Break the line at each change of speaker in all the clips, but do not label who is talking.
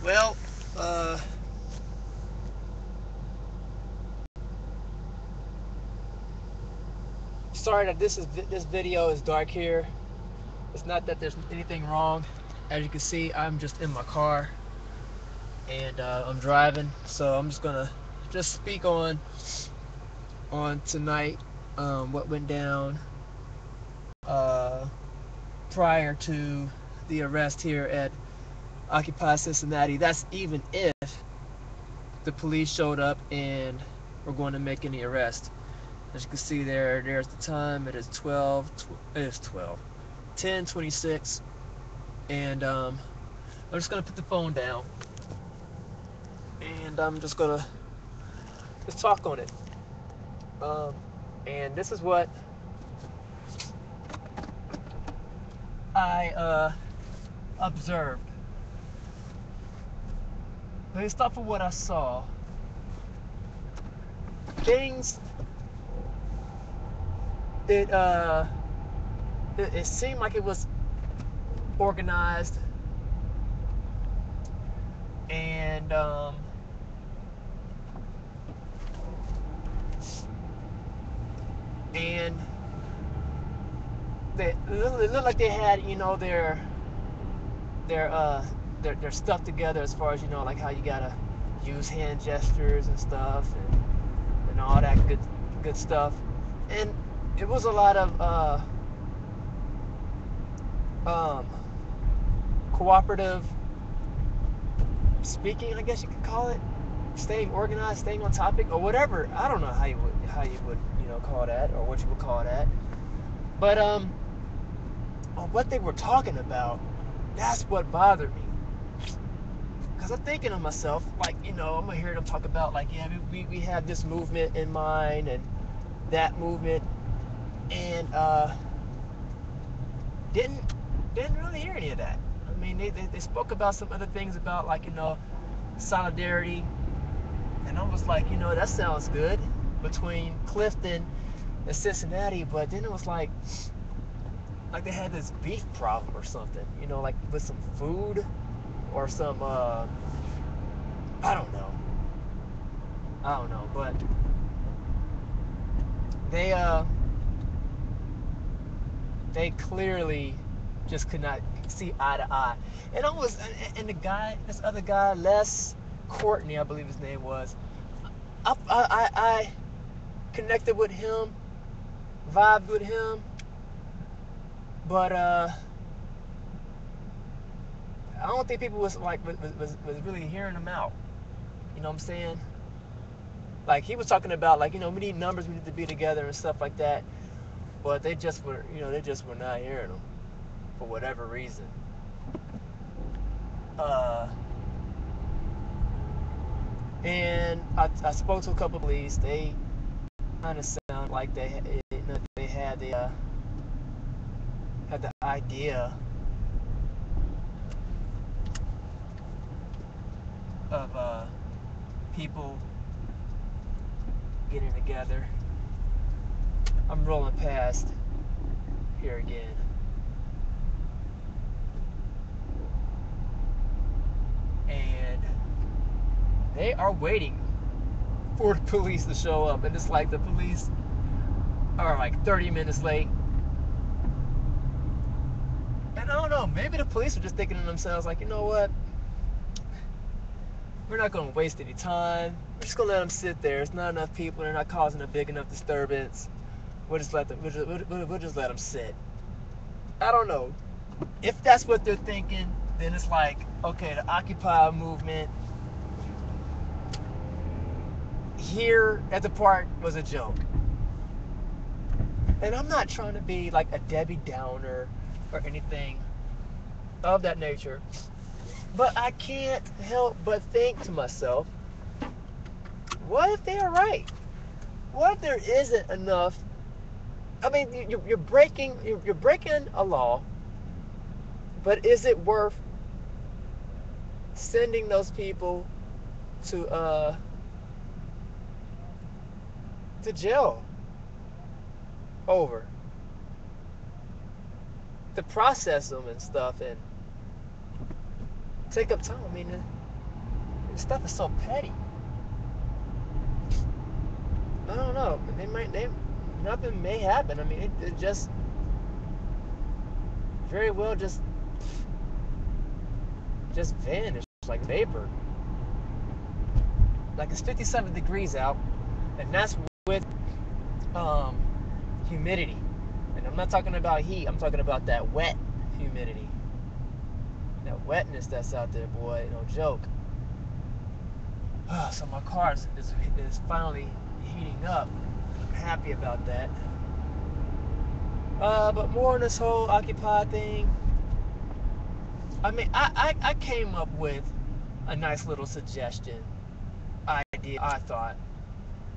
Well, sorry that this video is dark here. It's not that there's anything wrong. As you can see, I'm just in my car and I'm driving, so I'm just gonna just speak on tonight, what went down uh, prior to the arrest here at Occupy Cincinnati. That's even if the police showed up and were going to make any arrest. As you can see there's the time. It is 10:26, and I'm just gonna put the phone down, and I'm just gonna just talk on it. Um, and this is what I observed. Based off of what I saw, things it uh it seemed like it was organized, and and it looked like they had, their uh their stuff together, as far as, like how you gotta use hand gestures and stuff, and all that good stuff. And it was a lot of um cooperative speaking, I guess you could call it, staying organized, staying on topic, or whatever. I don't know how you would call that, or what you would call that. But on what they were talking about, that's what bothered me. Because I'm thinking to myself, like, I'm gonna hear them talk about, like, yeah, we have this movement in mind, and that movement, and didn't didn't really hear any of that. I mean, they spoke about some other things, about, like, solidarity, and I was like, that sounds good, between Clifton and Cincinnati. But then it was like they had this beef problem or something, like with some food, or some I don't know, but they uh they clearly just could not see eye to eye. And I was, and this other guy, Les Courtney, I believe his name was. I connected with him, vibed with him, but I don't think people was really hearing him out. You know what I'm saying? Like, he was talking about, like, we need numbers, we need to be together and stuff like that. But they just were not hearing him for whatever reason. Uh, and I spoke to a couple of police. They kind of sound like they had the idea of people getting together. I'm rolling past here again, and they are waiting for the police to show up, and it's like the police are like 30 minutes late. And I don't know, maybe the police are just thinking to themselves, like, you know what? We're not going to waste any time. We're just going to let them sit there. It's not enough people. They're not causing a big enough disturbance. We'll just let them sit. I don't know. If that's what they're thinking, then it's like, okay, the Occupy movement here at the park was a joke. And I'm not trying to be like a Debbie Downer or anything of that nature, but I can't help but think to myself, what if they are right? What if there isn't enough? I mean, you're breaking a law, but is it worth sending those people to jail over, to process them and stuff, and take up time? I mean, This stuff is so petty. I don't know. Nothing may happen. I mean, it just very well just vanished like vapor. Like it's 57 degrees out, and that's with um, humidity. And I'm not talking about heat. I'm talking about that wet humidity. That wetness that's out there, boy. No joke. So my car is finally heating up. I'm happy about that. But more on this whole Occupy thing. I mean, I came up with a nice little suggestion, idea, I thought,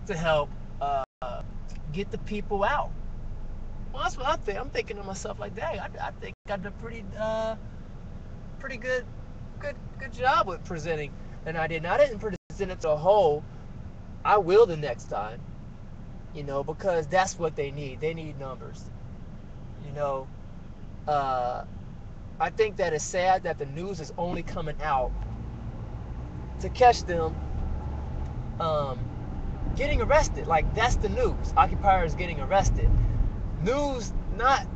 to help get the people out. Well, that's what I think. I'm thinking to myself like, dang, I think I did a pretty good job with presenting an idea. Now, I didn't present it to a whole. I will the next time, because that's what they need. They need numbers. You know, I think that it's sad that the news is only coming out to catch them getting arrested. Like, that's the news. Occupiers getting arrested. News, not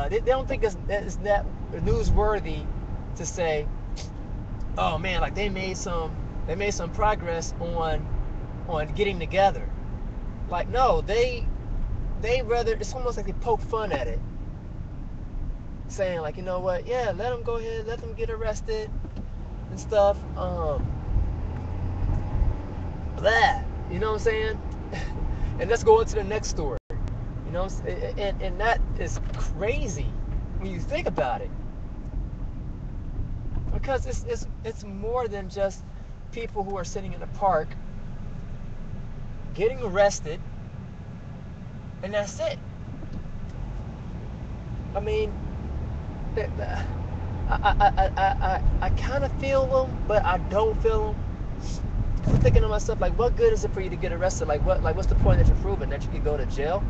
they don't think it's that newsworthy to say, oh man, like they made some progress on getting together. Like, no, they rather, it's almost like they poke fun at it, saying like, you know what, yeah, let them go ahead, let them get arrested and stuff. Blah, you know what I'm saying? And let's go into the next story. And that is crazy when you think about it, because it's more than just people who are sitting in the park getting arrested, and that's it. I mean, I kind of feel them, but I don't feel them. I'm thinking to myself, like, what good is it for you to get arrested? Like, what's the point that you're proving? That you can go to jail?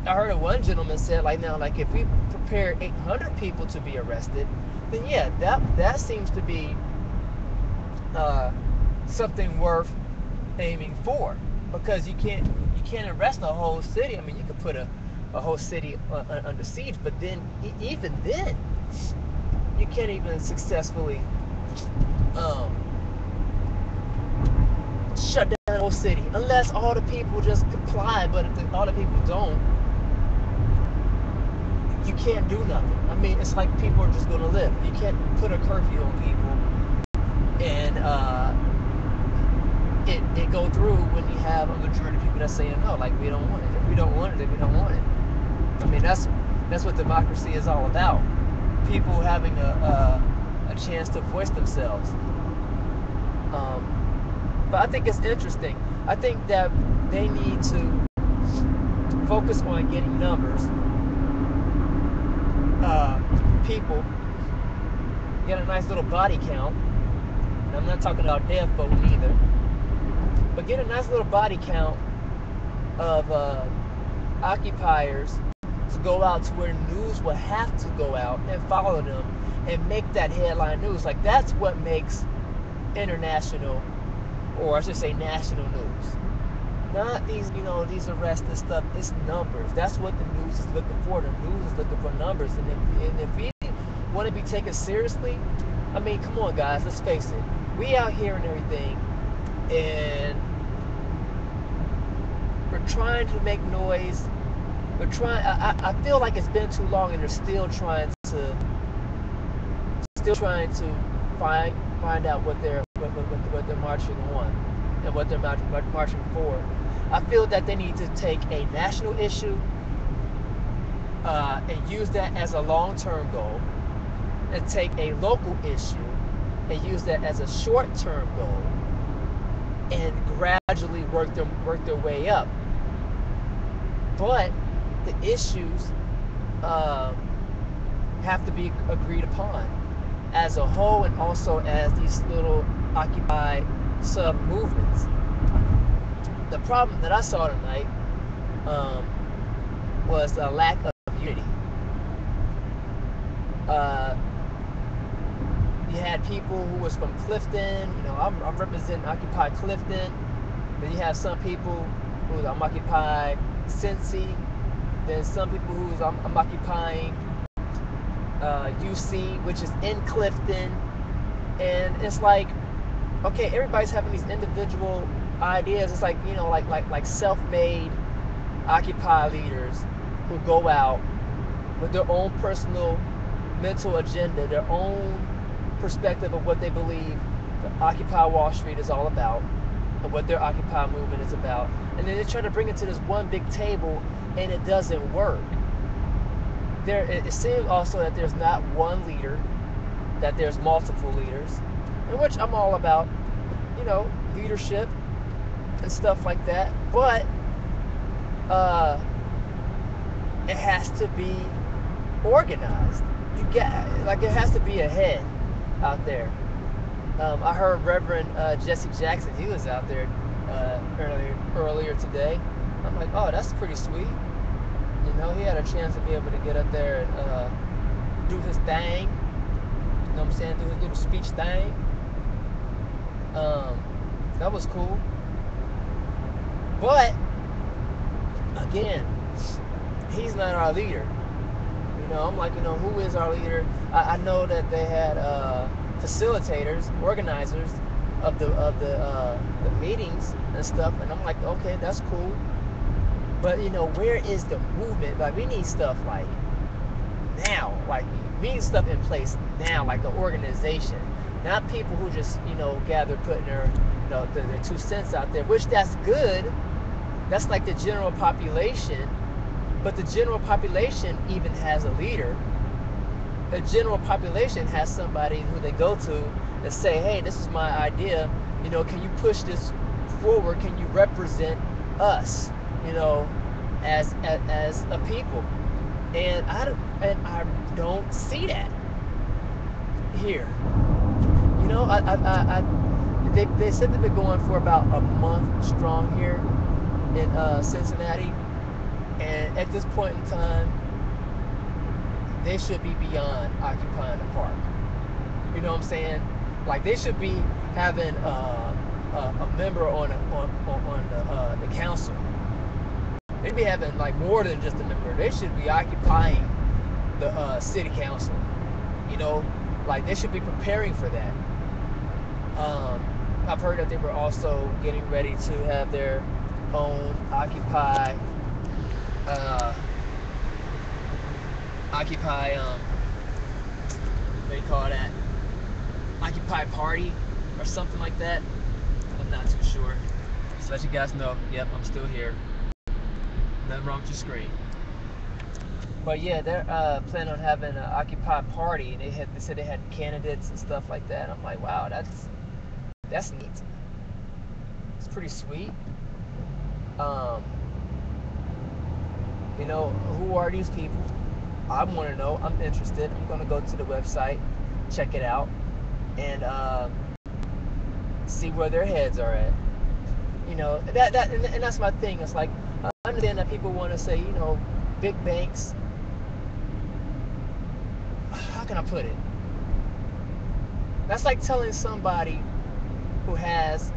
I heard one gentleman said, like, now, like, if we prepare 800 people to be arrested, then yeah, that seems to be something worth aiming for, because you can't arrest a whole city. I mean, you could put a whole city under siege, but then even then, you can't even successfully shut down the whole city unless all the people just comply. But if all the people don't, you can't do nothing. I mean, it's like people are just going to live. You can't put a curfew on people and it go through when you have a majority of people that's saying no, like, we don't want it. If we don't want it, then we don't want it. I mean, that's what democracy is all about. People having a chance to voice themselves. But I think it's interesting. I think that they need to focus on getting numbers. People get a nice little body count. And I'm not talking about death vote either, but get a nice little body count of occupiers to go out to where news will have to go out and follow them and make that headline news. Like, that's what makes international, or I should say national news. Not these, these arrests and stuff. It's numbers. That's what the news is looking for. The news is looking for numbers. And if we want to be taken seriously, I mean, come on, guys. Let's face it. We out here and everything, and we're trying to make noise. We're trying. I feel like it's been too long, and they're still trying to find out what they're marching on and what they're marching for. I feel that they need to take a national issue and use that as a long-term goal, and take a local issue and use that as a short-term goal, and gradually work their way up. But the issues have to be agreed upon as a whole, and also as these little Occupy sub-movements. The problem that I saw tonight was a lack of unity. You had people who was from Clifton. You know, I'm representing Occupy Clifton. Then you have some people who I'm occupying Cincy. Then some people who I'm occupying UC, which is in Clifton. And it's like, okay, everybody's having these individual ideas. It's like, you know, like self-made Occupy leaders who go out with their own personal mental agenda, their own perspective of what they believe the Occupy Wall Street is all about, and what their Occupy movement is about. And then they try to bring it to this one big table, and it doesn't work. It seems also that there's not one leader, that there's multiple leaders, in which I'm all about, you know, leadership and stuff like that. But it has to be organized. You get, like, it has to be a head out there. I heard Reverend Jesse Jackson. He was out there earlier today. I'm like, oh, that's pretty sweet. You know, he had a chance to be able to get up there and do his thing. You know what I'm saying? Do his little speech thing. That was cool. But again, he's not our leader. You know, I'm like, you know, who is our leader? I know that they had facilitators, organizers of the meetings and stuff, and I'm like, okay, that's cool. But you know, where is the movement? Like, we need stuff like now. Like, we need stuff in place now, like the organization, not people who just, you know, gather putting their, you know, their 2 cents out there, which that's good. That's like the general population. But the general population even has a leader. The general population has somebody who they go to and say, hey, this is my idea. You know, can you push this forward? Can you represent us, you know, as a people? And I don't see that here. You know, they said they've been going for about a month strong here in Cincinnati. And at this point in time, they should be beyond occupying the park. You know what I'm saying? Like, they should be having a member on the council. They'd be having like more than just a member. They should be occupying the city council. You know, like, they should be preparing for that. I've heard that they were also getting ready to have their own Occupy, what do you call that? Occupy party or something like that. I'm not too sure. Just let you guys know. Yep, I'm still here. Nothing wrong with your screen. But yeah, they're planning on having an Occupy party, and they said they had candidates and stuff like that. I'm like, wow, that's neat. It's pretty sweet. You know, who are these people? I want to know. I'm interested. I'm going to go to the website, check it out, and see where their heads are at. You know, and that's my thing. It's like, I understand that people want to say, you know, big banks. How can I put it? That's like telling somebody who has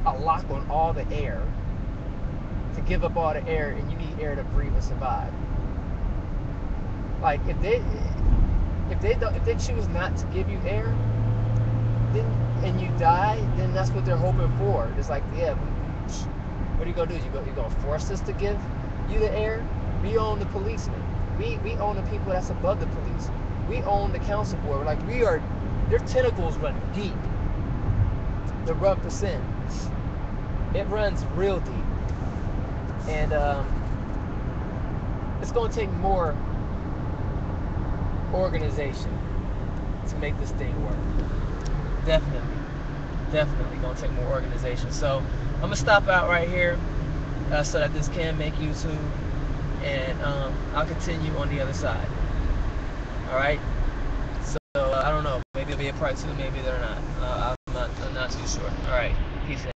a lock on all the air to give up all the air, and you need air to breathe and survive. Like, if they choose not to give you air, then, and you die, then that's what they're hoping for. It's like, yeah, what are you gonna do? You gonna force us to give you the air? We own the policemen. We own the people that's above the police. We own the council board. Like, their tentacles run deep. The rub percent. It runs real deep. And it's going to take more organization to make this thing work. Definitely going to take more organization. So I'm going to stop out right here so that this can make YouTube, and I'll continue on the other side. Alright? So I don't know. Maybe it'll be a part 2, maybe they're not. I'm not too sure. Alright. Peace out.